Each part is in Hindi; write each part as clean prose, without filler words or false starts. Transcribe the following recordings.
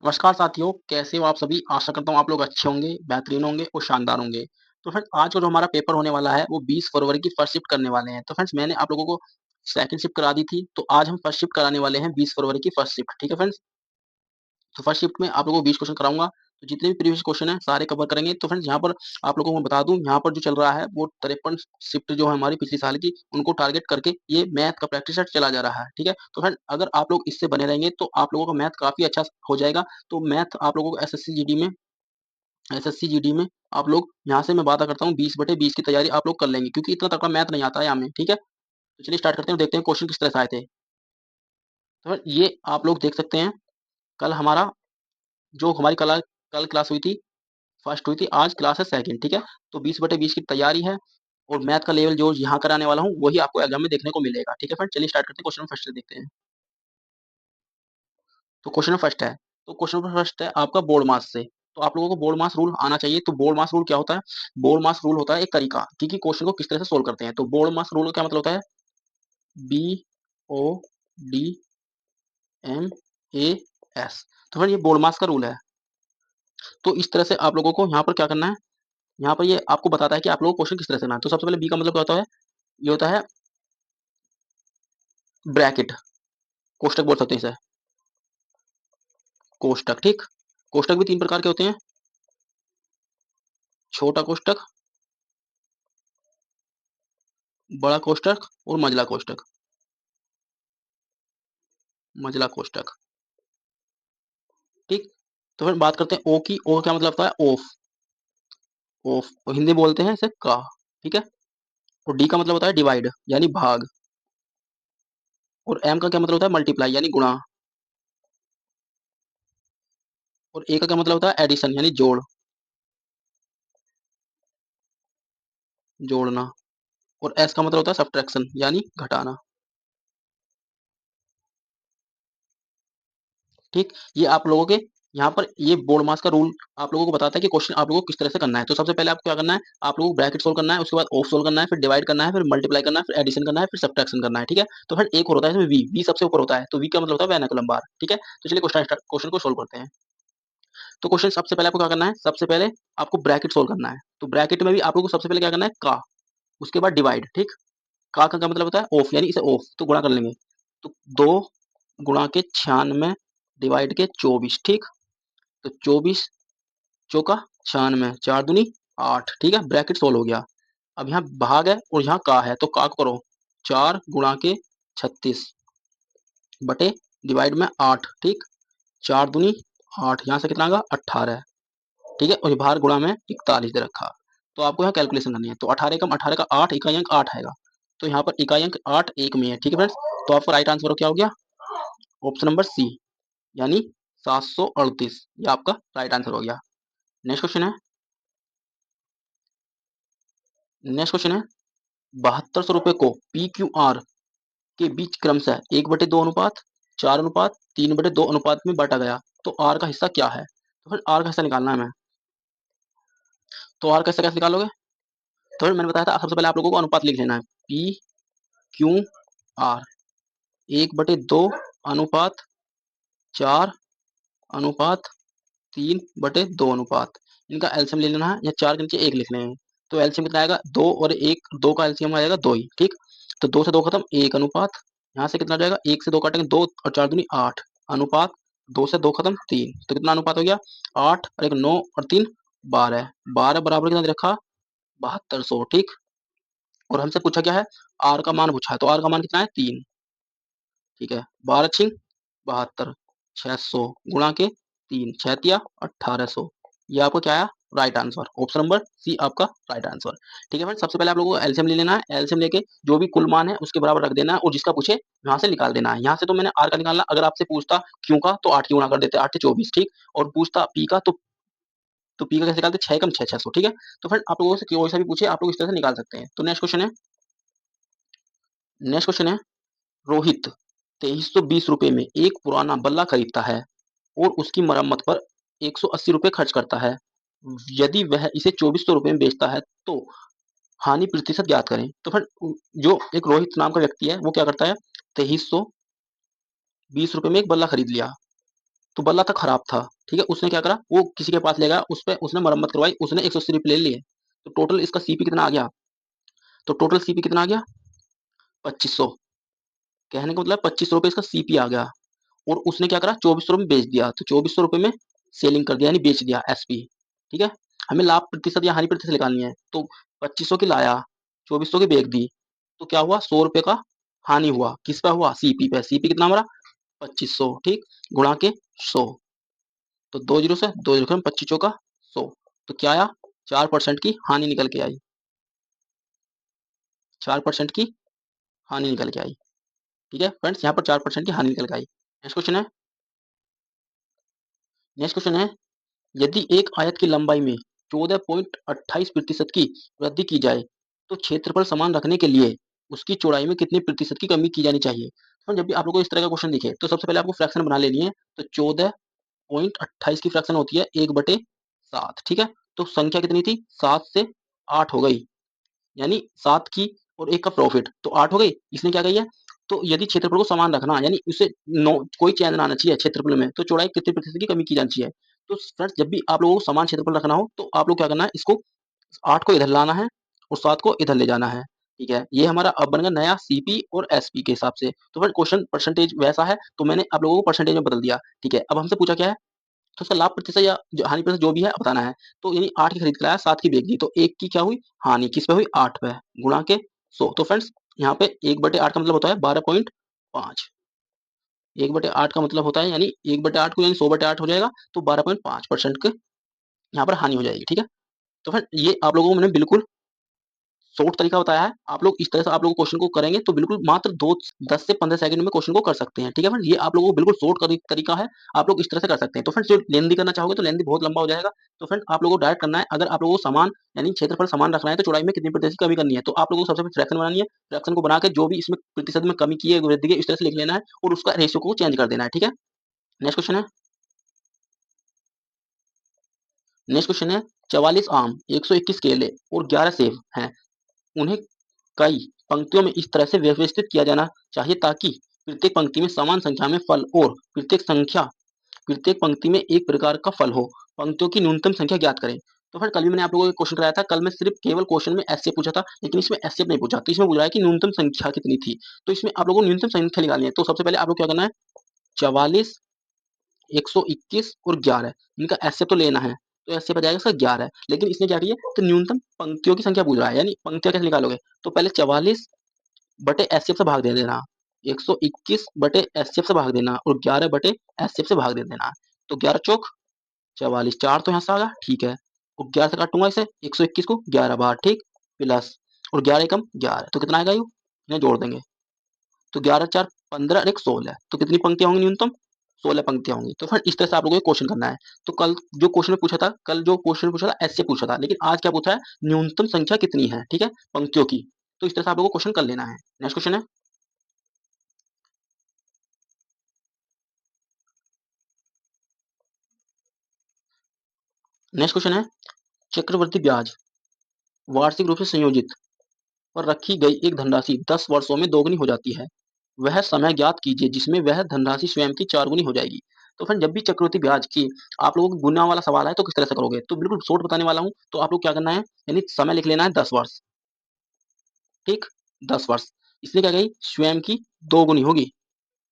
नमस्कार साथियों, कैसे हो आप सभी? आशा करता हूँ आप लोग अच्छे होंगे, बेहतरीन होंगे और शानदार होंगे। तो फ्रेंड्स आज का जो हमारा पेपर होने वाला है वो 20 फरवरी की फर्स्ट शिफ्ट करने वाले हैं। तो फ्रेंड्स मैंने आप लोगों को सेकंड शिफ्ट करा दी थी, तो आज हम फर्स्ट शिफ्ट कराने वाले हैं 20 फरवरी की फर्स्ट शिफ्ट, ठीक है फ्रेंड्स? तो फर्स्ट शिफ्ट में आप लोगों को 20 क्वेश्चन कराऊँगा, तो जितने भी प्रीवियस क्वेश्चन हैं सारे कवर करेंगे। तो फ्रेंड्स यहाँ पर आप लोगों को मैं बता दूँ, यहाँ पर जो चल रहा है वो 53 शिफ्ट जो है हमारी पिछली साल की, उनको टारगेट करके ये मैथ का प्रैक्टिस सेट चला जा रहा है, ठीक है? तो फ्रेंड अगर आप लोग इससे बने रहेंगे तो आप लोगों का मैथ काफ़ी अच्छा हो जाएगा। तो मैथ आप लोगों को एसएससी जीडी में आप लोग यहाँ से मैं वादा करता हूँ 20/20 की तैयारी आप लोग कर लेंगे, क्योंकि इतना तगड़ा मैथ नहीं आता है हमें, ठीक है? तो चलिए स्टार्ट करते हैं और देखते हैं क्वेश्चन किस तरह से आए थे। तो ये आप लोग देख सकते हैं, कल हमारा जो हमारी कल क्लास हुई थी, फर्स्ट हुई थी, आज क्लास है सेकंड, ठीक है? तो 20/20 की तैयारी है और मैथ का लेवल जो यहाँ कराने वाला हूँ, वही आपको एग्जाम में देखने को मिलेगा, ठीक है फ्रेंड? चलिए स्टार्ट करते हैं, क्वेश्चन फर्स्ट से देखते हैं। तो क्वेश्चन फर्स्ट है, तो क्वेश्चन फर्स्ट है आपका बोर्ड मास से। तो आप लोगों को बोर्ड मास रूल आना चाहिए। तो बोर्ड मास रूल क्या होता है? बोर्ड मास रूल होता है एक तरीका कि क्वेश्चन को किस तरह से सोल्व करते हैं। तो बोर्ड मास रूल का क्या मतलब होता है? BODMAS। तो फिर ये बोर्ड मास का रूल है। तो इस तरह से आप लोगों को यहाँ पर क्या करना है, यहाँ पर ये आपको बताता है कि आप लोगों को क्वेश्चन किस तरह से करना है। तो सबसे पहले बी का मतलब क्या होता है? ये होता है ब्रैकेट, कोष्टक बोल सकते हैं इसे, कोष्टक, ठीक? कोष्टक भी तीन प्रकार के होते हैं, छोटा कोष्टक, बड़ा कोष्टक और मंझला कोष्टक। मंझला कोष्टक, ठीक? तो फिर बात करते हैं ओ की। ओ का क्या मतलब होता है? ऑफ, ऑफ और हिंदी बोलते हैं इसे का, ठीक है? और डी का मतलब होता है डिवाइड यानी भाग। और एम का क्या मतलब होता है? मल्टीप्लाई यानी गुणा। और ए का क्या मतलब होता है? एडिशन यानी जोड़, जोड़ना। और एस का मतलब होता है सब्ट्रैक्शन यानी घटाना, ठीक? ये आप लोगों के यहाँ पर ये बोर्ड मास का रूल आप लोगों को बताता है कि क्वेश्चन आप लोगों को किस तरह से करना है। तो सबसे पहले आपको क्या करना है, आप लोगों को ब्रैकेट सोल्व करना है, उसके बाद ऑफ सोल्व करना है, फिर डिवाइड करना है, फिर मल्टीप्लाई करना है, फिर एडिशन करना है, फिर सब्ट्रैक्शन करना है, ठीक है? तो फिर एक और होता है इसमें वी, वी सबसे ऊपर होता है। तो वी का मतलब होता है वर्नाक्युलम बार, ठीक है? तो चलिए क्वेश्चन को सोल्व करते हैं। तो क्वेश्चन सबसे पहले आपको क्या करना है, सबसे पहले आपको ब्रैकेट सोल्व करना है। तो ब्रैकेट में भी आप लोगों को सबसे पहले क्या करना है? का, उसके बाद डिवाइड, ठीक? का क्या मतलब होता है? ऑफ यानी इसे ऑफ, तो गुणा कर लेंगे। तो 2 गुणा के 96 डिवाइड के 24, ठीक? तो 24 चौका 96, 4 दूनी 8, ठीक है? ब्रैकेट सोल्व हो गया। अब यहाँ भाग है और यहाँ का है, तो का को करो 4 गुणा के 36 बटे डिवाइड में 8, ठीक? 4 दूनी 8, यहाँ से कितना आएगा? 18, ठीक है? और ये बाहर गुणा में 41 दे रखा। तो आपको यहाँ कैलकुलेशन करनी है। तो 18 कम 18 का 8, इकाई अंक 8 आएगा। तो यहाँ पर इकाई अंक 8 एक में है, ठीक है फ्रेंड्स? तो आपका राइट आंसर क्या हो गया? ऑप्शन नंबर सी, यानी 738, ये आपका राइट आंसर हो गया। नेक्स्ट क्वेश्चन है, नेक्स्ट क्वेश्चन है 7200 रुपए को पी क्यू आर के बीच क्रमशः 1/2 अनुपात, 4 अनुपात, 3/2 अनुपात में बांटा गया। तो आर का हिस्सा क्या है? तो फिर आर का हिस्सा निकालना है हमें। तो आर का हिस्सा कैसे निकालोगे? तो फिर मैंने बताया था सबसे पहले आप लोगों को अनुपात लिख लेना है। पी क्यू आर 1/2 अनुपात 4 अनुपात 3/2 अनुपात। इनका एलसीएम ले लेना है, या 4 के नीचे 1 लिख लेंगे। तो एलसीएम कितना आएगा? 2 और 1, 2 का एलसीएम आएगा 2 ही, ठीक? तो 2 से 2 खत्म, 1 अनुपात, यहाँ से कितना हो जाएगा? 1 से 2 काटेंगे 2 और 4 दूनी 8 अनुपात, 2 से 2 खत्म 3, तो कितना अनुपात हो गया? 8 और 1 9 और 3 12, 12 बराबर कितना दे रखा? 7200, ठीक? और हमसे पूछा क्या है? आर का मान पूछा है, तो आर का मान कितना है? 3, ठीक है? 12 छिंग 72, 600 गुणा के 3, 6 तिया 1800, ये आपका क्या आया? Right answer, option number C आपका राइट आंसर, ठीक है फ्रेंड? सबसे पहले आप लोगों को एलसीएम ले लेना है। एलसीएम लेके जो भी कुल मान है उसके बराबर रख देना है, और जिसका पूछे वहां से निकाल देना है। यहाँ से तो मैंने आर का निकालना, अगर आपसे पूछता क्यों का तो 8 की गुणा कर देते, 8 से 24, ठीक? और पूछता पी का तो पी का कैसे निकालते? 6 कम 6, 600, ठीक है? तो फ्रेंड आप लोगों से कोई सा भी पूछे आप लोग इस तरह से निकाल सकते हैं। तो नेक्स्ट क्वेश्चन है रोहित 2320 रुपए में एक पुराना बल्ला खरीदता है और उसकी मरम्मत पर 180 रुपए खर्च करता है। यदि वह इसे 2400 रुपए में बेचता है तो हानि प्रतिशत ज्ञात करें। तो फिर जो एक रोहित नाम का व्यक्ति है वो क्या करता है? 2320 रुपए में एक बल्ला खरीद लिया, तो बल्ला था खराब था, ठीक है, उसने क्या करा, वो किसी के पास ले गया, उस पे उसने मरम्मत करवाई, उसने 180 रुपये ले लिए। तो टोटल इसका सीपी कितना आ गया, तो टोटल सीपी कितना आ गया, 2500। कहने का मतलब 2500 रुपये इसका सीपी आ गया। और उसने क्या करा, 2400 में बेच दिया, तो 2400 रुपये में सेलिंग कर दिया, यानी बेच दिया एसपी। ठीक है, हमें लाभ प्रतिशत या हानि प्रतिशत निकालनी है। तो 2500 की लाया, 2400 की बेच दी, तो क्या हुआ, 100 रुपये का हानि हुआ, किस पे हुआ, सीपी पे। सीपी कितना हमारा 2500, ठीक, गुणा के 100। तो दो जीरो से दो जीरो में 25 का 100, तो क्या आया, 4% की हानि निकल के आई, 4% की हानि निकल के आई। ठीक है फ्रेंड्स, यहाँ पर 4% की हानि निकल के आई। नेक्स्ट क्वेश्चन है, नेक्स्ट क्वेश्चन है, यदि एक आयत की लंबाई में 14.28% की वृद्धि की जाए तो क्षेत्रफल समान रखने के लिए उसकी चौड़ाई में कितने प्रतिशत की कमी की जानी चाहिए। तो जब भी आप लोगों को इस तरह का क्वेश्चन दिखे तो सबसे पहले आपको फ्रैक्शन बना लेनी है। तो 14.28 की फ्रैक्शन होती है 1/7, ठीक है। तो संख्या कितनी थी, 7 से 8 हो गई, यानी 7 की और 1 का प्रॉफिट, तो 8 हो गई। इसने क्या कही है, तो यदि क्षेत्रफल को समान रखना, यानी उसे नो कोई चेंज ना आना चाहिए क्षेत्रफल में, तो चौड़ाई कितने प्रतिशत की कमी की जानी चाहिए। तो फ्रेंड्स, जब भी आप लोगों को समान क्षेत्रफल रखना हो तो आप लोग क्या करना है, इसको 8 को इधर लाना है और 7 को इधर ले जाना है। ठीक है, ये हमारा अब बन गया नया सीपी और एसपी के हिसाब से। तो फिर क्वेश्चन परसेंटेज वैसा है, तो मैंने आप लोगों को परसेंटेज में बदल दिया। ठीक है, अब हमसे पूछा क्या है, तो उसका लाभ प्रतिशत या जो हानि प्रतिशत जो भी है बताना है। तो यानी 8 की खरीद के लाया, 7 की बेच दी, तो 1 की क्या हुई, हानि किस पे हुई, 8 पे, गुणा के 100। तो फ्रेंड्स, यहाँ पे 1/8 का मतलब होता है 12.5। 1/8 का मतलब होता है, यानी 1/8 को यानी 100/8 हो जाएगा, तो 12.5% के यहाँ पर हानि हो जाएगी। ठीक है, तो फिर ये आप लोगों को मैंने बिल्कुल शॉर्ट तरीका बताया है। आप लोग इस तरह से आप लोग क्वेश्चन को करेंगे तो बिल्कुल मात्र 10 से 15 सेकंड में क्वेश्चन को कर सकते हैं। ठीक है फ्रेंड, ये आप लोगों को बिल्कुल शॉर्ट तरीका है, आप लोग इस तरह से कर सकते हैं। तो फ्रेंड्स, जो लेंदी करना चाहोगे तो लेंदी बहुत लंबा हो जाएगा। तो फ्रेंड, आप लोगों को डायरेक्ट करना है, अगर आप लोगों को समान यानी क्षेत्रफल समान रखना है तो चौड़ाई में कितनी प्रतिशत की कमी करनी है। तो आप लोगों को सबसे पहले फ्रैक्शन बनानी है, फ्रैक्शन को बना के जो भी इसमें प्रतिशत में कमी की है, वृद्धि की, इस तरह से लिख लेना है और उसका रेशियो को चेंज कर देना है। ठीक है, नेक्स्ट क्वेश्चन है, नेक्स्ट क्वेश्चन है, 44 आम, 121 केले और 11 सेब हैं, उन्हें कई पंक्तियों में इस तरह से व्यवस्थित किया जाना चाहिए ताकि प्रत्येक पंक्ति में समान संख्या में फल और प्रत्येक पंक्ति में एक प्रकार का फल हो। पंक्तियों की न्यूनतम संख्या ज्ञात करें। तो फिर कल भी मैंने आप लोगों को क्वेश्चन कराया था, कल मैं सिर्फ केवल क्वेश्चन में एससे पूछा था, लेकिन इसमें एससे नहीं पूछा। तो इसमें पूछ रहा है कि न्यूनतम संख्या कितनी थी। तो इसमें आप लोगों को न्यूनतम संख्या निकालनी है। तो सबसे पहले आप लोग क्या करना है, 44, 121 और 11, इनका एससे तो लेना है। तो एससे बजाएगा इसका 11, लेकिन इसने क्या किया, तो न्यूनतम पंक्तियों की संख्या पूछ रहा है, यानी पंक्तियां कैसे निकालोगे। तो पहले 44 बटे एचसीएफ से भाग दे देना, 121 बटे एचसीएफ से भाग देना और 11 बटे एचसीएफ से भाग दे देना। तो 11 चौक 44, 4 तो यहाँ से आ गया, ठीक है। और 11 से काटूंगा इसे, 121 को 11 बार, ठीक, प्लस और 11 एकम 11, तो कितना आएगा, यू इन्हें जोड़ देंगे। तो 11 4 15 और 1 16, तो कितनी पंक्तियां होंगी न्यूनतम, 16 पंक्तियां होंगी। तो फिर इस तरह से आप लोगों को क्वेश्चन करना है। तो कल जो क्वेश्चन में पूछा था, कल जो क्वेश्चन पूछा था ऐसे पूछा था, लेकिन आज क्या पूछा है, न्यूनतम संख्या कितनी है, ठीक है, पंक्तियों की। तो इस तरह से आप लोगों को क्वेश्चन कर लेना है। नेक्स्ट क्वेश्चन है, नेक्स्ट क्वेश्चन है, चक्रवृद्धि ब्याज वार्षिक रूप से संयोजित पर रखी गई एक धनराशि 10 वर्षों में दोगुनी हो जाती है। वह समय ज्ञात कीजिए जिसमें वह धनराशि स्वयं की 4 गुनी हो जाएगी। तो फ्रेंड, जब भी चक्रवृद्धि ब्याज की आप लोगों को गुना वाला सवाल है तो किस तरह से करोगे, तो बिल्कुल शॉर्ट बताने वाला हूँ। तो आप लोग क्या करना है, यानी समय लिख लेना है 10 वर्ष, ठीक, 10 वर्ष। इसलिए क्या कही, स्वयं की 2 गुनी होगी,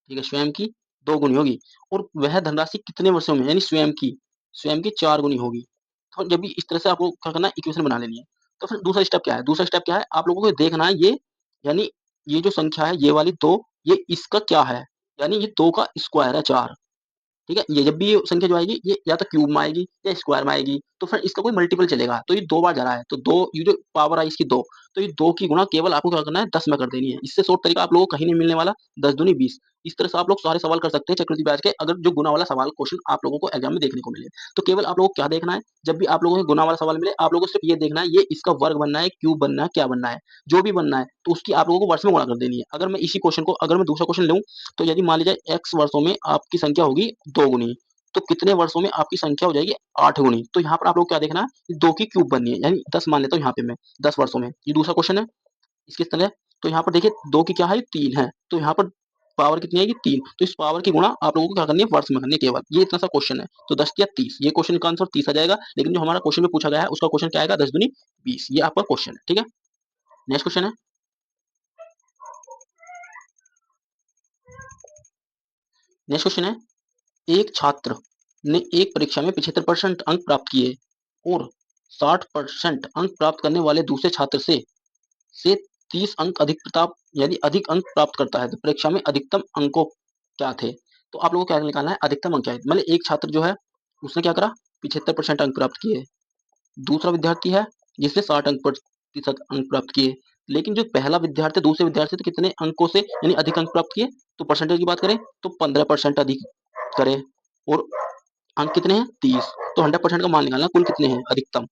ठीक है, स्वयं की 2 गुनी होगी। और वह धनराशि कितने वर्षों में, यानी स्वयं की 4 गुनी होगी। तो जब भी इस तरह से आपको क्या करना है, इक्वेशन बना लेनी है। तो फिर दूसरा स्टेप क्या है, दूसरा स्टेप क्या है, आप लोगों को देखना है ये, यानी ये जो संख्या है ये वाली 2, ये इसका क्या है, यानी ये 2 का स्क्वायर है 4, ठीक है। ये जब भी ये संख्या जो आएगी ये या तो क्यूब में आएगी या स्क्वायर में आएगी, तो फिर इसका कोई मल्टीपल चलेगा। तो ये 2 बार जा रहा है, तो 2 ये जो पावर आई इसकी 2, तो ये 2 की गुणा केवल आपको क्या करना है, 10 में कर देनी है। इससे शॉर्ट तरीका आप लोगों को कहीं नहीं मिलने वाला, 10 दूनी 20। इस तरह से आप लोग सारे सवाल कर सकते हैं चक्रवृद्धि ब्याज के, अगर जो गुना वाला सवाल क्वेश्चन आप लोगों को एग्जाम में देखने को मिले। तो केवल आप लोगों को क्या देखना है, जब भी आप लोगों को गुना वाला सवाल मिले, आप लोगों को सिर्फ ये देखना है ये इसका वर्ग बनना है, क्यूब बनना है, क्या बनना है, जो भी बनना है, तो उसकी आप लोगों को वर्ष में गुणा कर देनी है। अगर मैं इसी क्वेश्चन को, अगर मैं दूसरा क्वेश्चन लूँ, तो यदि मान लीजिए x वर्षों में आपकी संख्या होगी 2 गुनी, तो कितने वर्षों में आपकी संख्या हो जाएगी 8 गुनी। तो यहाँ पर आप लोग क्या देखना है, 2 की क्यूब बननी है, यानी 10 मान लेता हूँ यहाँ पे मैं, 10 वर्षों में। ये दूसरा क्वेश्चन है, इसकी तरह। तो यहाँ पर देखिए 2 की क्या है, 3 है, तो यहाँ पर पावर कितनी आएगी 3, तो इस पावर की गुणा आप लोगों को क्या करनी है, वर्ष में करनी है केवल, ये इतना सा क्वेश्चन है। तो 10 या 30, ये क्वेश्चन का आंसर 30 आ जाएगा, लेकिन जो हमारा क्वेश्चन में पूछा गया है उसका क्वेश्चन क्या आएगा, 10 दूनी 20, ये आपका क्वेश्चन है। ठीक है, नेक्स्ट क्वेश्चन है, नेक्स्ट क्वेश्चन है, एक छात्र ने एक परीक्षा में 75% अंक प्राप्त किए और 60% अंक प्राप्त करने वाले दूसरे छात्र से 30 अंक अधिक प्राप्त, यदि अधिक अंक प्राप्त करता है तो परीक्षा में अधिकतम अंकों क्या थे। तो आप लोगों को क्या निकालना है, अधिकतम अंक क्या है, मतलब एक छात्र जो है उसने क्या करा, 75% अंक प्राप्त किए, दूसरा विद्यार्थी है जिसने 60% अंक प्राप्त किए, लेकिन जो पहला विद्यार्थी दूसरे विद्यार्थी से कितने अंकों से यानी अधिक अंक प्राप्त किए, तो परसेंटेज की बात करें तो 15% अधिक करे, और अंक कितने हैं 30, तो 100% का मान निकालना कुल कितने हैं अधिकतम,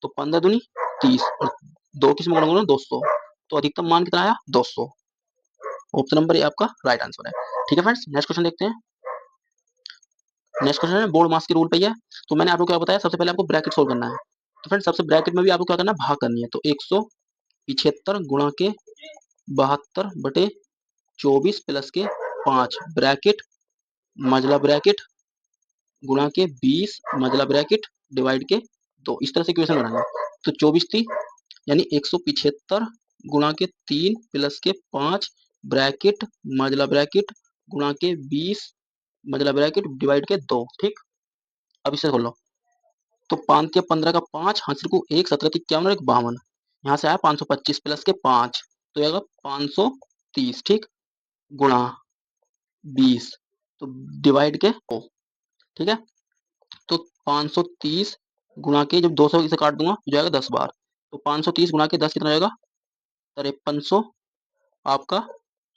तो 15 दूनी 30 और 2 किस में गुणा 200, तो अधिकतम मान कितना आया 200। ऑप्शन नंबर ए आपका राइट आंसर है। ठीक है फ्रेंड्स, नेक्स्ट क्वेश्चन देखते हैं। नेक्स्ट क्वेश्चन है बोर्ड मास के रूल पे ही है। तो मैंने आपको क्या बताया, सबसे पहले आपको ब्रैकेट सोल्व करना है। तो फ्रेंड्स सबसे ब्रैकेट में भी आपको क्या करना है, भाग करनी है। तो 175 गुणा के 72 बटे 24 प्लस के 5 ब्रैकेट मजला ब्रैकेट गुणा के 20 मजला ब्रैकेट डिवाइड के 2, इस तरह से इक्वेशन बनाना है। तो 24 थी यानी 175 गुणा के 3 प्लस के 5 ब्रैकेट मजला ब्रैकेट गुणा के 20 मजला ब्रैकेट डिवाइड के 2। ठीक, अब इसे खोलो। तो 5 या 15 का 5, हाथ को 1, 17 की 51 और 1 52, यहाँ से आया 525 प्लस के 5, तो ये आएगा 530। ठीक, गुणा 20, तो डिवाइड के ओ। ठीक है, तो 530 गुणा के जब 200 इसे काट दूंगा तो जाएगा 10 बार, तो 530 गुणा के 10 कितना जाएगा 5300, आपका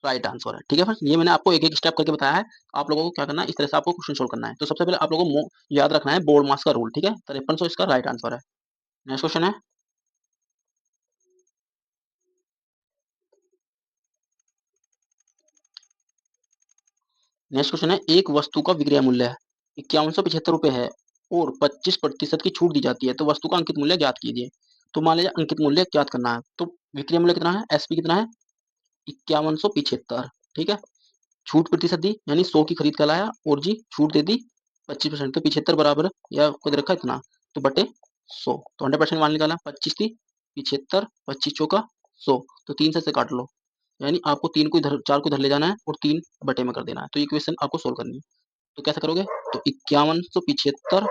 राइट आंसर है। ठीक है फ्रेंड्स, ये मैंने आपको एक एक स्टेप करके बताया है, आप लोगों को क्या करना है, इस तरह से आपको क्वेश्चन सोल्व करना है। तो सबसे पहले आप लोगों को याद रखना है बोर्ड मास का रूल। ठीक है, 5300 इसका राइट आंसर है। नेक्स्ट क्वेश्चन है, नेक्स्ट क्वेश्चन है, एक वस्तु का विक्रय मूल्य 5175 है और 25% की छूट दी जाती है, तो वस्तु का अंकित मूल्य ज्ञात कीजिए। तो मान लीजिए अंकित मूल्य ज्ञात करना है, तो विक्रय मूल्य कितना है, एसपी कितना है 5175। ठीक है, छूट प्रतिशत दी यानी 100 की खरीद का लाया और जी छूट दे दी 25%, तो 75 बराबर या खुद रखा इतना, तो बटे 100, तो 100% मान निकाला, 25 थी 75, 25 चौका 100, तो 3 से काट लो, यानी आपको 3 को इधर 4 को इधर ले जाना है और 3 बटे में कर देना है। तो ये क्वेश्चन आपको सोल्व करनी है। तो कैसे करोगे, तो 5175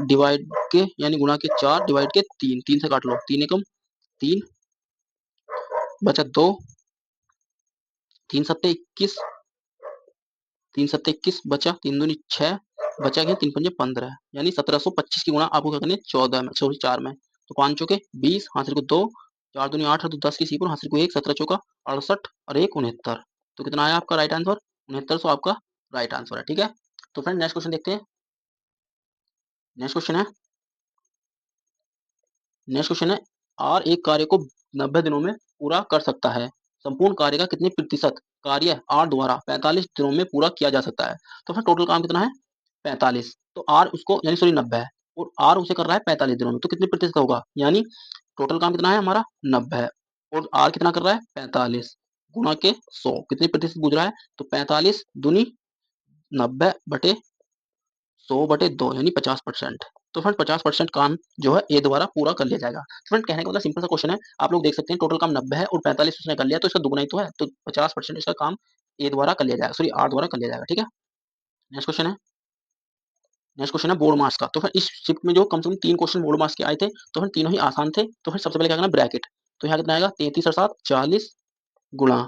डिवाइड के यानी गुणा के 4 डिवाइड के 3, 3 से काट लो, 3 एकम 3 बचा 2, 3 सत्ते 21, 3 सत्ते 21 बचा 3 दूनी 6, बचा गया 3 पंजे 15, यानी 1725 की गुणा आपको क्या करनी है 14 में, सॉरी 4 में। तो 5 चौके 20, हाथ को 2, 4 दूनी 8 तो 10 की सीपुर, हाथ को 1, 17 चौका 68 और 1 69, तो कितना आया आपका राइट आंसर 69, आपका राइट आंसर है। ठीक है, तो फ्रेंड नेक्स्ट क्वेश्चन देखते हैं। नेक्स्ट क्वेश्चन है, नेक्स्ट क्वेश्चन है, आर एक कार्य को 90 दिनों में पूरा कर सकता है, संपूर्ण कार्य का कितने प्रतिशत कार्य आर द्वारा 45 दिनों में पूरा किया जा सकता है। तो फिर टोटल काम कितना है 45, तो आर उसको यानी सॉरी 90 है और आर उसे कर रहा है 45 दिनों में, तो कितने प्रतिशत होगा, यानी टोटल काम कितना है हमारा 90 है और आर कितना कर रहा है 45, गुणा के 100 कितने प्रतिशत पूछ रहा है, तो 45 दूनी 90 बटे 100/2 यानी 50%। तो फ्रेंड 50% काम जो है ए द्वारा पूरा कर लिया जाएगा। तो फ्रेंड कहने का मतलब सिंपल सा क्वेश्चन है, आप लोग देख सकते हैं टोटल काम 90 है और 45 उसने कर लिया, तो इसका दुगना ही तो है, तो 50% इसका काम ए द्वारा कर लिया जाएगा, सॉरी आर द्वारा कर लिया जाएगा। ठीक है, नेक्स्ट क्वेश्चन है, नेक्स्ट क्वेश्चन है बोर्ड मास का। तो फिर इस शिफ्ट में जो कम से कम 3 क्वेश्चन बोर्ड मास के आए थे, तो फिर तीनों ही आसान थे। तो फिर सबसे पहले क्या करना ब्रैकेट, तो यहाँ कितना आएगा 33 और 7 40 गुणा,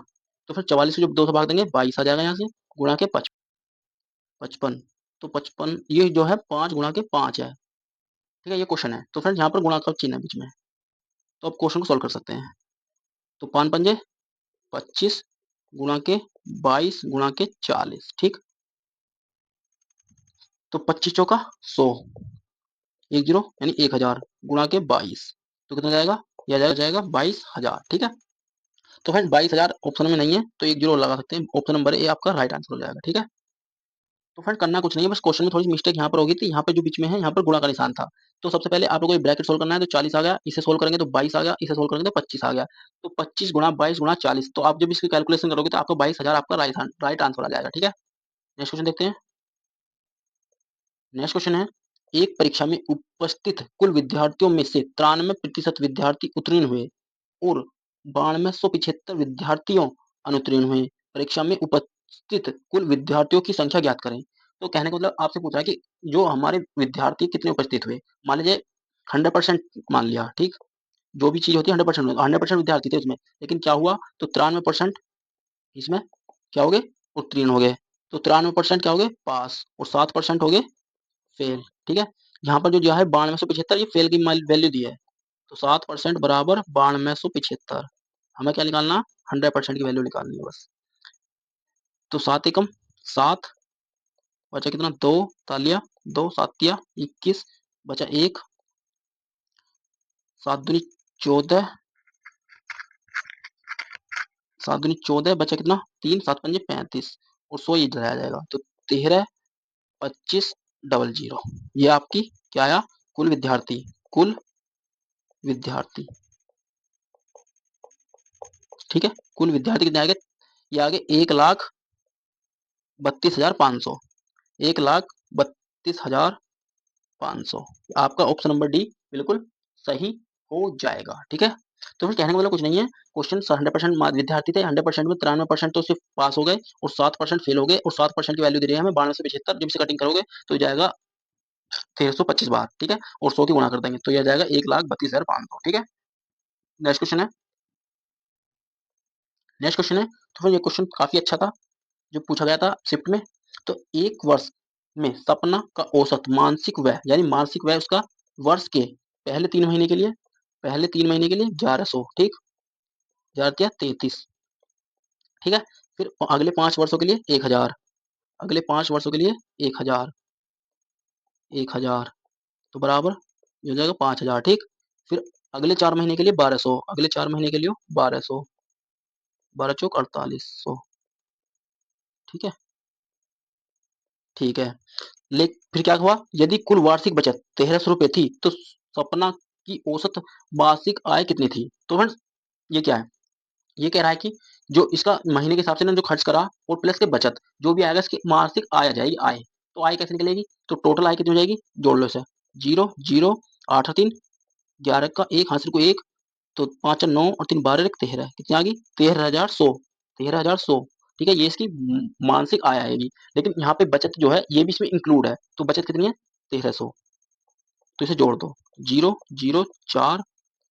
तो फिर 44 से जो 2 से भाग देंगे 22 आ जाएगा यहाँ से, गुणा के 55, तो 55 ये जो है 5 गुणा के 5 है। ठीक है, ये क्वेश्चन है, तो फ्रेंड्स यहाँ पर गुणा का चिन्ह है बीच में, तो आप क्वेश्चन को सॉल्व कर सकते हैं। तो 5 पंजे 25 गुणा के 22 गुणा के 40। ठीक, तो 25 चौका 100, 10 यानी 1000 गुणा के 22, तो कितना जाएगा, यह जाएगा 22,000। ठीक है, तो फ्रेंड 22,000 ऑप्शन में नहीं है, तो 1 जीरो लगा सकते हैं, ऑप्शन नंबर ए आपका राइट आंसर हो जाएगा। ठीक है, तो फ्रेंड करना कुछ नहीं है, बस क्वेश्चन में थोड़ी सी मिस्टेक यहाँ पर होगी थी, यहाँ पे जो बीच में है यहाँ पर गुणा का निशान था। तो सबसे पहले आप लोगों को ब्रैकेट सोल्व करना है, तो 40 आ गया, इसे सोल्व करेंगे तो 22 आ गया, इसे सोल्व करेंगे तो 25 आ गया। तो 25 गुणा 22 गुणा 40, तो आप जब इसकी कैलकुलेशन करोगे तो आपको 22,000 आपका राइट आंसर आ जाएगा। ठीक है, नेक्स्ट क्वेश्चन देखते हैं। नेक्स्ट क्वेश्चन है, एक परीक्षा में उपस्थित कुल विद्यार्थियों में से 93% विद्यार्थी उत्तीर्ण हुए और 9275 विद्यार्थियों अनुत्तीर्ण हुए। परीक्षा में उपस्थित कुल विद्यार्थियों की संख्या ज्ञात करें। तो कहने का मतलब आपसे पूछ रहा है कि जो हमारे विद्यार्थी कितने उपस्थित हुए। मान लीजिए 100% मान लिया, ठीक, जो भी चीज होती है 100%, 100% विद्यार्थी थे उसमें, लेकिन क्या हुआ, तो 93% इसमें क्या हो गए, उत्तीर्ण हो गए। तो 93% क्या हो गए, पास, और 7% हो गए फेल। ठीक है, यहाँ पर जो है 9275, ये फेल की वैल्यू दी है। तो 7% बराबर 9275, हमें क्या निकालना, 100% की वैल्यू निकालनी है बस। तो 7 एकम 7, बचा कितना, 2 तालिया, 2 सातिया 21, बचा 1, 7 दूनी 14, 7 दूनी 14, बचा कितना 3, 7 पंजे 35, और 100 इधर आ जाएगा। तो 13, 25, 00, ये आपकी क्या आया, कुल विद्यार्थी, कुल विद्यार्थी। ठीक है, कुल विद्यार्थी कितने आगे, ये आगे 1,32,500, 1,32,500। आपका ऑप्शन नंबर डी बिल्कुल सही हो जाएगा। ठीक है, तो फिर कहने का मतलब कुछ नहीं है, क्वेश्चन 100% विद्यार्थी थे, 100% में 93% तो सिर्फ पास हो गए और 7% फेल हो गए, और 7% की वैल्यू दे रही है हमें 92 से 75, जब इसे कटिंग करोगे तो जाएगा 1325 बार। ठीक है, और 100 की गुणा कर देंगे तो यह जाएगा 1,32,500। ठीक है, नेक्स्ट क्वेश्चन है। नेक्स्ट क्वेश्चन है, तो फिर ये क्वेश्चन काफी अच्छा था जो पूछा गया था शिफ्ट में। तो एक वर्ष में सपना का औसत मानसिक व्यय, यानी मानसिक व्यय उसका वर्ष के पहले 3 महीने के लिए, पहले 3 महीने के लिए 1100, ठीक, 1133। ठीक है, फिर अगले 5 वर्षों के लिए 1000, अगले 5 वर्षों के लिए 1000, 1000, तो बराबर ये हो जाएगा 5000। ठीक, फिर अगले 4 महीने के लिए 1200, अगले 4 महीने के लिए 1200, 12 चौक 4800। ठीक है, ठीक है, ले फिर क्या हुआ, यदि कुल वार्षिक बचत 1300 रुपये थी तो सपना की औसत मासिक आय कितनी थी। तो फ्रेंड्स ये क्या है, ये कह रहा है कि जो इसका महीने के हिसाब से ना जो खर्च करा और प्लस के बचत जो भी आएगा इसकी मासिक आय आ जाएगी, आय। तो आय कैसे निकलेगी, तो टोटल आय कितनी हो जाएगी, जोड़ लो इसे, 0 0 8 3 11 का 1, हाथ को 1, तो 5 9 और 3 12 13, कितनी आ गई, 13,100, 13,100। ठीक है, ये इसकी मानसिक आय आएगी, लेकिन यहाँ पे बचत जो है ये भी इसमें इंक्लूड है, तो बचत कितनी है, 1300। तो इसे जोड़ दो, 0 0 4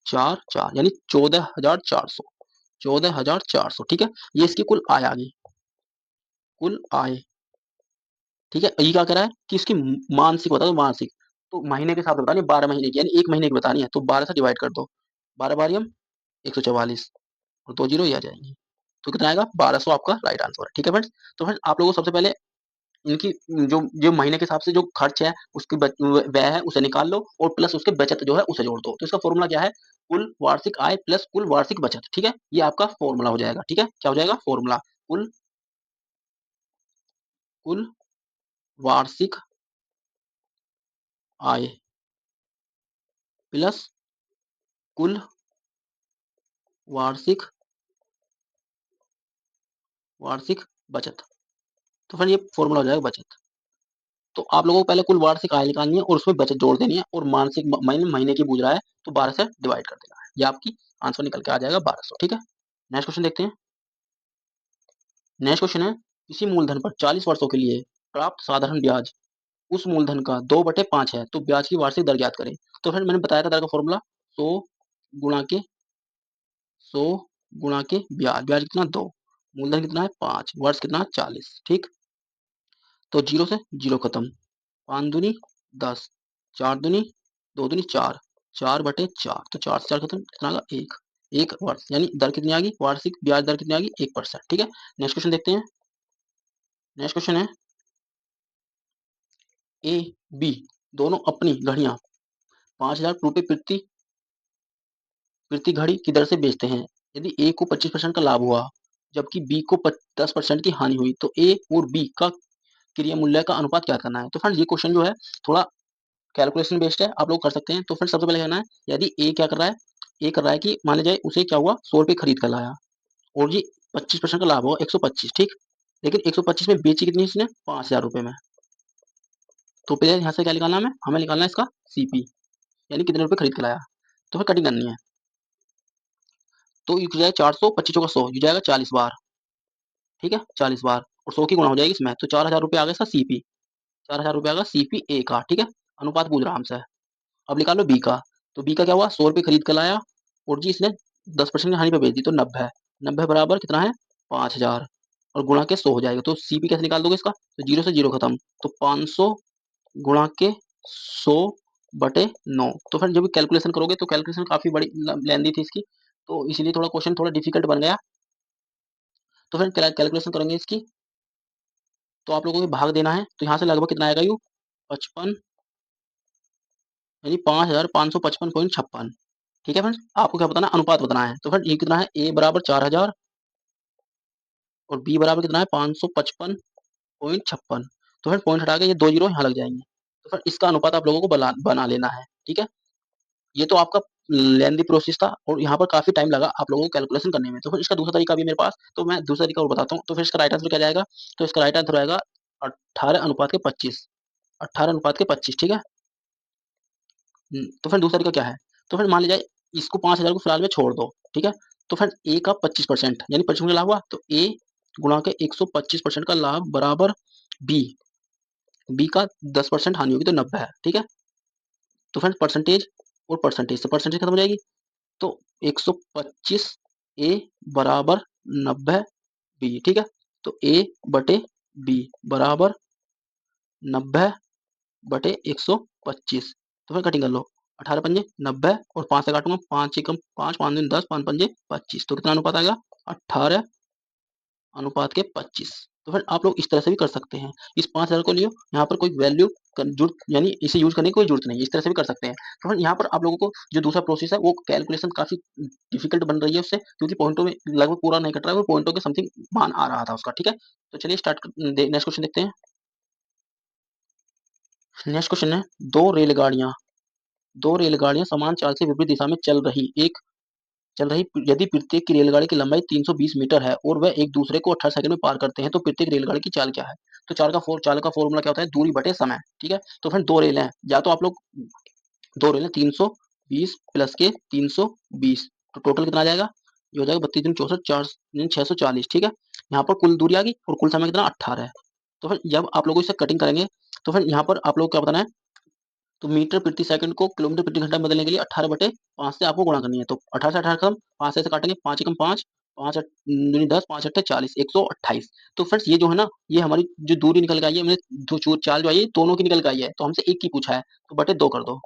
4 4, यानी 14,400, 14,400। ठीक है, ये इसकी कुल आय आ गई, कुल आय। ठीक है, ये क्या कह रहा है कि इसकी मानसिक बता दो, मानसिक, तो महीने के साथ बतानी है, 12 महीने की, यानी 1 महीने की बतानी है, तो 12 से डिवाइड कर दो, 12 बारियम 144, और 2 जीरो ये आ जाएंगी, तो कितना आएगा, 1200 आपका राइट आंसर है। ठीक है फ्रेंड्स, तो फ्रेंड्स आप लोगों को सबसे पहले इनकी जो जो महीने के हिसाब से जो खर्च है उसकी व्यय है उसे निकाल लो, और प्लस उसके बचत जो है उसे जोड़ दो। तो इसका फॉर्मूला क्या है, कुल वार्षिक आय प्लस कुल वार्षिक बचत। ठीक है, ये आपका फॉर्मूला हो जाएगा। ठीक है, क्या हो जाएगा, फॉर्मूला, कुल कुल वार्षिक आय प्लस कुल वार्षिक वार्षिक बचत। तो फिर ये फॉर्मूला हो जाएगा बचत। तो आप लोगों को पहले कुल वार्षिक आय निकालनी है और उसमें बचत जोड़ देनी है, और मानसिक महीने महीने की पूछ रहा है तो 12 से डिवाइड कर देना है, ये आपकी आंसर निकल के आ जाएगा 1200। ठीक है, नेक्स्ट क्वेश्चन देखते हैं। नेक्स्ट क्वेश्चन है, किसी मूलधन पर 40 वर्षों के लिए प्राप्त साधारण ब्याज उस मूलधन का 2/5 है, तो ब्याज की वार्षिक दर ज्ञात करें। तो फिर मैंने बताया था दर का फॉर्मूला, 100 गुणा के 100 गुणा के ब्याज, ब्याज कितना 2, मूलधन कितना है 5, वर्ष कितना है 40। ठीक, तो 0 से 0 खत्म, 5 दूनी 10, 4 दूनी 2 दूनी 4, 4/4, तो 4 से 4 खत्म, कितना आएगा 1, 1 वर्ष, यानी दर कितनी आ गई, वार्षिक ब्याज दर कितनी आ गई, 1%। ठीक है, नेक्स्ट क्वेश्चन देखते हैं। नेक्स्ट क्वेश्चन है, ए बी दोनों अपनी घड़ियां 5,000 रुपये प्रति प्रति घड़ी की दर से बेचते हैं। यदि ए को 25% का लाभ हुआ जबकि बी को 10% की हानि हुई, तो ए और बी का क्रिया मूल्य का अनुपात क्या करना है। तो फ्रेंड्स ये क्वेश्चन जो है थोड़ा कैलकुलेशन बेस्ड है, आप लोग कर सकते हैं। तो फ्रेंड्स सबसे पहले करना है, यदि ए क्या कर रहा है, ए कर रहा है कि मान लीजिए उसे क्या हुआ 100 रुपये खरीद कर लाया और जी 25% का लाभ हुआ 125, ठीक। लेकिन 125 में बेची कितनी इसने 5000 रुपये में। तो पहले यहाँ से क्या निकालना है, हमें निकालना है इसका सीपी, यानी कितने रुपए खरीद के लाया। तो फिर कटिंग करनी है। तो ये हो जाएगा 400, 25 का 100, ये जाएगा 40 बार, ठीक है 40 बार, और 100 की गुणा हो जाएगी इसमें। तो 4000 रुपये आ गया इसका सीपी, 4000 रुपये आ गया सीपी ए का, ठीक है। अनुपात पूछ रहा हमसे। अब निकाल लो बी का। तो बी का क्या हुआ, 100 रुपये खरीद कर लाया और जी इसने 10% की हानि पे बेच दी, तो 90, 90 बराबर कितना है 5000, और गुणा के 100 हो जाएगा। तो सीपी कैसे निकाल दोगे इसका, तो जीरो से जीरो खत्म, तो 500 गुणा के 100/9। तो फिर जब कैलकुलेशन करोगे तो कैलकुलेशन काफी बड़ी लेंदी थी इसकी, तो इसीलिए थोड़ा क्वेश्चन थोड़ा डिफिकल्ट बन गया। तो फिर कैलकुलेशन करेंगे इसकी, तो आप लोगों को भाग देना है। तो यहाँ से लगभग कितना आएगा यू 55, यानी 5555.56, ठीक है फ्रेंड्स। आपको क्या बताना है, अनुपात बताना है। तो फ्रेंड ये कितना है, ए बराबर 4000 और बी बराबर कितना है 555.56। तो फिर पॉइंट हटा के ये 2 जीरो यहाँ लग जाएंगे। तो फिर इसका अनुपात आप लोगों को बना लेना है, ठीक है। ये तो आपका लेंदी प्रोसेस था और यहाँ पर काफी टाइम लगा आप लोगों को कैलकुलेशन करने में। तो फिर इसका दूसरा तरीका भी है मेरे पास, तो मैं दूसरा तरीका और बताता हूँ। तो फिर इसका राइट आंसर क्या जाएगा, तो इसका राइट आंसर आएगा 18:25, 18:25, ठीक है। तो फिर दूसरा तरीका क्या है, तो फिर मान लीजिए इसको 5000 को फिलहाल में छोड़ दो, ठीक है। तो फिर ए का 25%, यानी 25% का लाभ हुआ, तो ए गुणा के 125% का लाभ बराबर बी, बी का 10% हानि होगी तो 90 है, ठीक है। तो फिर परसेंटेज और परसेंटेज से परसेंटेज खत्म हो जाएगी, तो 125 ए बराबर 90 बी, ठीक है। तो ए बटे बी बराबर 90/125। तो फिर कटिंग कर लो, 18 पंजे 90 और 5 से काटूंगा, 5 एकम 5, 5 दूनी 10, 5 पंजे 25। तो कितना अनुपात आएगा 18:25। तो फिर आप लोग इस तरह से भी कर सकते हैं। इस 5000 को लियो, यहाँ पर कोई वैल्यू जरूरत, यानी इसे यूज करने की कोई जरूरत नहीं है, इस तरह से भी कर सकते हैं। तो फिर यहाँ पर आप लोगों को जो दूसरा प्रोसेस है वो कैलकुलेशन काफी डिफिकल्ट बन रही है उससे, क्योंकि पॉइंटों में लगभग पूरा नहीं कट रहा है, वो पॉइंटों के समथिंग मान आ रहा था उसका, ठीक है। तो चलिए स्टार्ट, नेक्स्ट क्वेश्चन देखते हैं। नेक्स्ट क्वेश्चन है, दो रेलगाड़ियां समान चाल से विपरीत दिशा में चल रही, यदि प्रत्येक की रेलगाड़ी की लंबाई 320 मीटर है और वह एक दूसरे को 18 सेकंड में पार करते हैं, तो प्रत्येक रेलगाड़ी की चाल क्या है। तो चाल का फॉर्मूला क्या होता है, दूरी बटे समय, ठीक है। तो फिर दो रेल हैं, या तो आप लोग दो रेल 320 प्लस के 320, तो टोटल कितना आ जाएगा, ये हो जाएगा 32 4 640, ठीक है। यहाँ पर कुल दूरी आ गई और कुल समय कितना 18 है। तो फिर जब आप लोग इसे कटिंग करेंगे, तो फिर यहाँ पर आप लोग क्या बताना है, तो मीटर प्रति सेकंड को किलोमीटर प्रति घंटा में बदलने के लिए 18/5 से आपको गुणा करनी है। तो 18 से 18 खत्म, 5 से काटेंगे, 5 एकम 5, 5 दूनी 10, 5 अट्ठे 40, 128। तो फ्रेंड्स ये जो है ना, ये हमारी जो दूरी निकल के आई है, मैंने दो चाल जो आई है दोनों की निकल के आई है, तो हमसे एक की पूछा है, तो बटे 2 कर दो,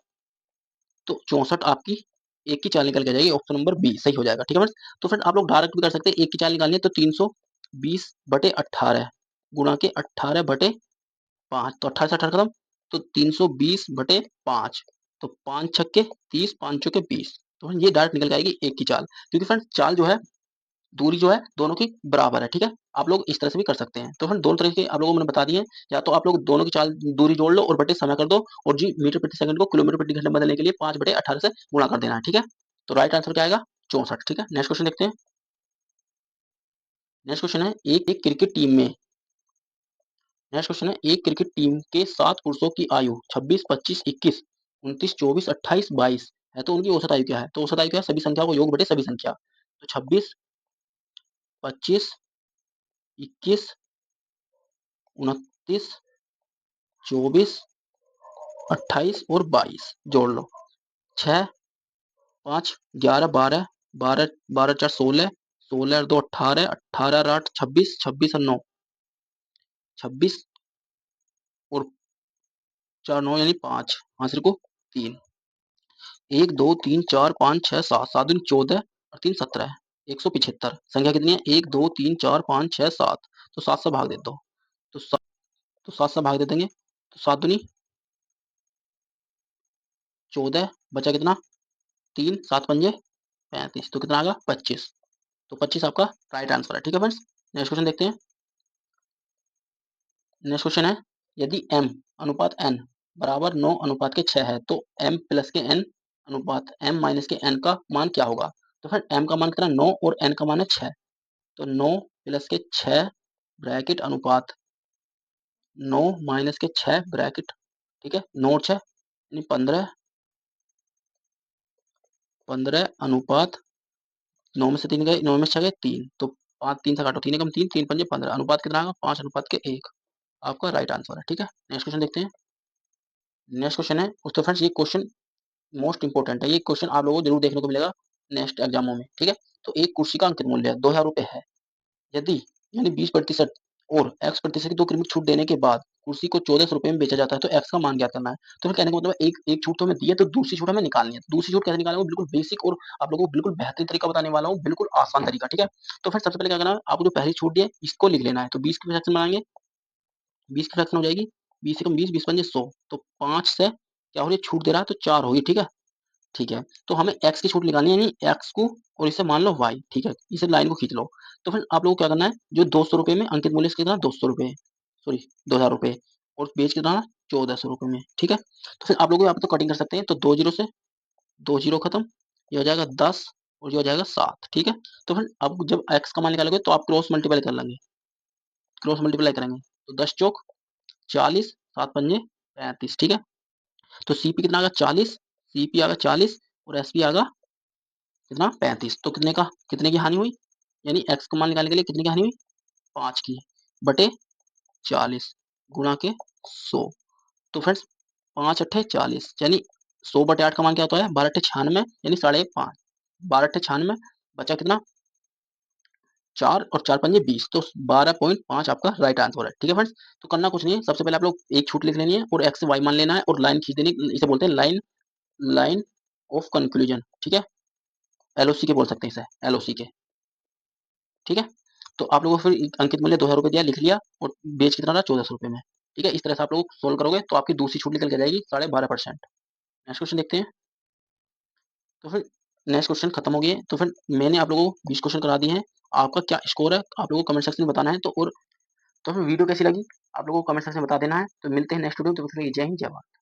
तो 64 आपकी एक की चाल निकल के आ जाएगी। ऑप्शन नंबर बी सही हो जाएगा, ठीक है फ्रेंड्स। तो फ्रेंड आप लोग डायरेक्ट भी कर सकते हैं, एक की चाल निकालनी है तो 320/18 गुणा के 18/5, तो 18 से 18 खत्म, तो 320/5, तो 5 छक्के 30, 5 चौके 20। तो ये डायरेक्ट निकल के आएगी एक की चाल, क्योंकि फ्रेंड चाल जो है, दूरी जो है दोनों की बराबर है, ठीक है। आप लोग इस तरह से भी कर सकते हैं। तो फ्रेंड दोनों तरीके आप लोगों को मैंने बता दिए हैं, या तो आप लोग दोनों की चाल दूरी जोड़ लो और बटे समय कर दो, और जी मीटर प्रति सेकंड को किलोमीटर प्रति घंटे में बदलने के लिए 5/18 से गुणा कर देना है, ठीक है। तो राइट आंसर क्या आएगा 64, ठीक है। नेक्स्ट क्वेश्चन देखते हैं। नेक्स्ट क्वेश्चन है, एक क्रिकेट टीम में नेक्स्ट क्वेश्चन है, एक क्रिकेट टीम के 7 पुरुषों की आयु 26, 25, 21, 29, 24, 28, 22 है, तो उनकी औसत आयु क्या है। तो औसत आयु क्या है, सभी संख्या को योग बटे सभी संख्या, तो 26, 25, 21, 29, 24, 28 और 22 जोड़ लो, 6, 5, 11, 12, 12, 12 4 16, 16 और 2 18, 18 और 8 26, 26 और 9 26 और 4 9 यानी 5, आंसर को 3, 1 2 3 4 5 6 7, 7 दूनी 14 और 3 17, 175। संख्या कितनी है, 1 2 3 4 5 6 7, तो 7 से भाग दे दो, तो 7, तो 7 से भाग दे देंगे, तो 7 दूनी 14, बचा कितना 3, 7 पंजे 35, तो कितना आ गया 25। तो 25 आपका राइट आंसर है, ठीक है फ्रेंड्स। नेक्स्ट क्वेश्चन देखते हैं। नेक्स्ट क्वेश्चन है, यदि m अनुपात n बराबर 9 अनुपात के 6 है तो m प्लस के n अनुपात m माइनस के n का मान क्या होगा? तो फिर m का मान कितना 9 और n का मान है 6, तो 9 प्लस के 6 ब्रैकेट अनुपात 9 माइनस के 6 ब्रैकेट, ठीक है, 9 और 6 यानी 15, 15 अनुपात 9 में से 3 गए, 9 में से 6 गए 3, तो 5 3 से काटो, 3 एकम 3, 3 पंजे 15, अनुपात कितना आएगा 5 अनुपात के 1, आपका राइट आंसर है। ठीक है, नेक्स्ट क्वेश्चन देखते हैं। नेक्स्ट क्वेश्चन है, तो फ्रेंड्स ये क्वेश्चन मोस्ट इंपॉर्टेंट है, ये क्वेश्चन आप लोगों को जरूर देखने को मिलेगा नेक्स्ट एग्जामों में। ठीक है, तो एक कुर्सी का अंकित मूल्य 2000 रुपए है, यदि यानी 20% और x प्रतिशत की 2 कीमत छूट देने के बाद कुर्सी को 1400 रुपए में बेचा जाता है, तो x का मान ज्ञात करना है। तो फिर कहने का मतलब है, एक एक छूट तो हमें दी है, तो दूसरी छूट हमें निकालनी है। दूसरी छूट कैसे निकालेंगे, बिल्कुल बेसिक और आप लोगों को बिल्कुल बेहतरीन तरीका बताने वाला हूँ, बिल्कुल आसान तरीका। ठीक है, तो फिर सबसे पहले क्या करना है, आपको जो पहली छूट दी है इसको लिख लेना है। तो 20 की फ्रैक्शन बनाएंगे, 20 की फ्रैक्शन हो जाएगी 20 एकम 20, 20 पंजे 100, तो 5 से क्या हो रही है, छूट दे रहा है तो 4 होगी। ठीक है, ठीक है, तो हमें x की छूट निकालनी है, यानी x को और इसे मान लो y। ठीक है, इसे लाइन को खींच लो। तो फिर आप लोगों को क्या करना है, जो 200 रुपए में अंकित मूल्य कितना 200 रुपए, सॉरी 2000 रुपए, और बेच कितना 1400 रुपए में। ठीक है, तो फिर आप लोग यहाँ पे तो कटिंग कर सकते हैं, तो 2 जीरो से 2 जीरो खत्म, ये हो जाएगा 10 और ये हो जाएगा 7। ठीक है, तो फिर अब जब x का मान निकालोगे तो आप क्रॉस मल्टीप्लाई कर लेंगे, क्रॉस मल्टीप्लाई करेंगे तो 10 चौक 40, 7 पंजे 35। ठीक है, तो सीपी कितना आ गया 40, सीपी आ गया 40 और एसपी आ गया कितना 35, तो कितने की हानि हुई, यानी एक्स का मान निकालने के लिए कितने की हानि हुई 5 की, बटे 40 गुणा के 100। तो फ्रेंड्स 5 अट्ठे 40, यानी 100 बटे 8 का मान क्या होता है 12 अट्ठे 96, यानी 5.5, 12 अट्ठे 96, बचा कितना 4 और 4 पंजे 20, तो 12.5 आपका राइट आंसर है। ठीक है फ्रेंड्स, तो करना कुछ नहीं है, सबसे पहले आप लोग एक छूट लिख लेनी है और एक्स वाई मान लेना है और लाइन खींच देनी, इसे बोलते हैं लाइन, लाइन ऑफ कंक्लूजन। ठीक है, एलओसी के बोल सकते हैं इसे, एलओसी के। ठीक है, तो आप लोगों को फिर अंकित मूल्य 2000 रुपए दिया, लिख लिया, और बेच कितना रहा 1400 रुपए में। ठीक है, इस तरह से आप लोग सोल्व करोगे तो आपकी दूसरी छूट निकल के जाएगी 12.5%। नेक्स्ट क्वेश्चन देखते हैं। तो फिर नेक्स्ट क्वेश्चन खत्म हो गए, तो फिर मैंने आप लोगों को 20 क्वेश्चन करा दिए हैं। आपका क्या स्कोर है आप लोगों को कमेंट सेक्शन में बताना है। तो और तो फिर वीडियो कैसी लगी आप लोगों को कमेंट सेक्शन में बता देना है। तो मिलते हैं नेक्स्ट वीडियो, तो फिर जय हिंद जय भारत।